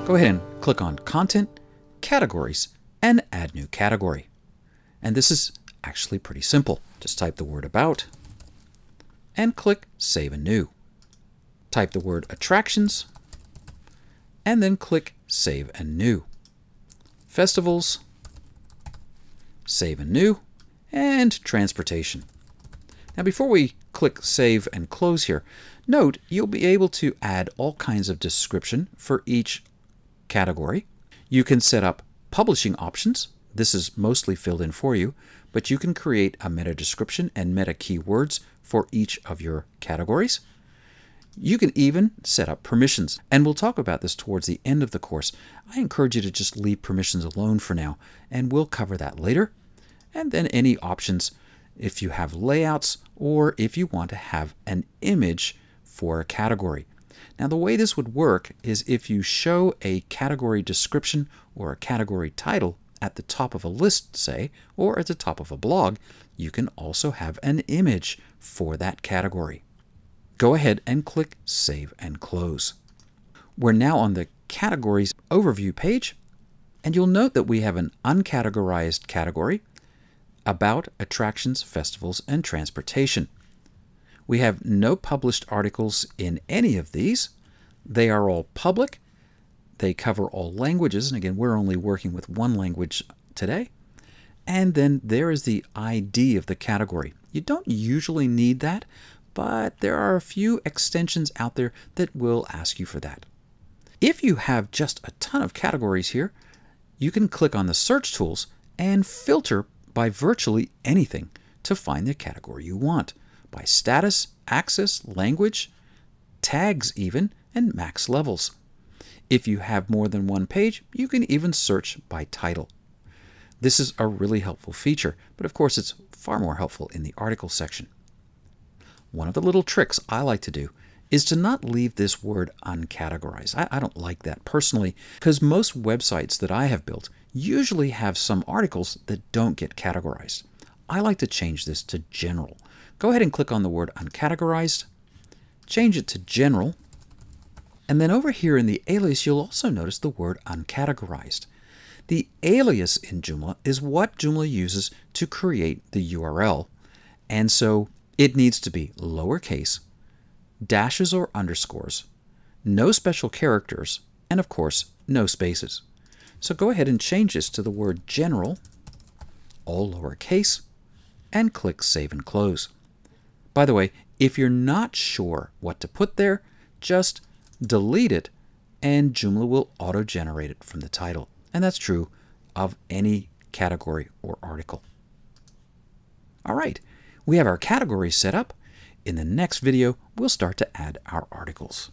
Go ahead and click on Content, Categories, and Add New Category. And this is actually pretty simple. Just type the word About and click Save and New. Type the word Attractions and then click Save and New. Festivals, Save and New, and Transportation. Now before we click Save and Close here, note you'll be able to add all kinds of description for each category. You can set up publishing options. This is mostly filled in for you, but you can create a meta description and meta keywords for each of your categories. You can even set up permissions, and we'll talk about this towards the end of the course. I encourage you to just leave permissions alone for now, and we'll cover that later. And then any options if you have layouts or if you want to have an image for a category. Now the way this would work is if you show a category description or a category title at the top of a list, say, or at the top of a blog, you can also have an image for that category. Go ahead and click Save and Close. We're now on the Categories Overview page, and you'll note that we have an uncategorized category, About, Attractions, Festivals, and Transportation. We have no published articles in any of these. They are all public. They cover all languages, and again, we're only working with one language today. And then there is the ID of the category. You don't usually need that, but there are a few extensions out there that will ask you for that. If you have just a ton of categories here, you can click on the search tools and filter by virtually anything to find the category you want, by status, access, language, tags even, and max levels. If you have more than one page, you can even search by title. This is a really helpful feature, but of course it's far more helpful in the article section. One of the little tricks I like to do is to not leave this word uncategorized. I don't like that personally, because most websites that I have built usually have some articles that don't get categorized. I like to change this to general. Go ahead and click on the word uncategorized, change it to general, and then over here in the alias you'll also notice the word uncategorized. The alias in Joomla is what Joomla uses to create the URL, and so it needs to be lowercase, dashes or underscores, no special characters, and of course, no spaces. So go ahead and change this to the word general, all lowercase, and click Save and Close. By the way, if you're not sure what to put there, just delete it and Joomla will auto-generate it from the title. And that's true of any category or article. All right. We have our categories set up. In the next video, we'll start to add our articles.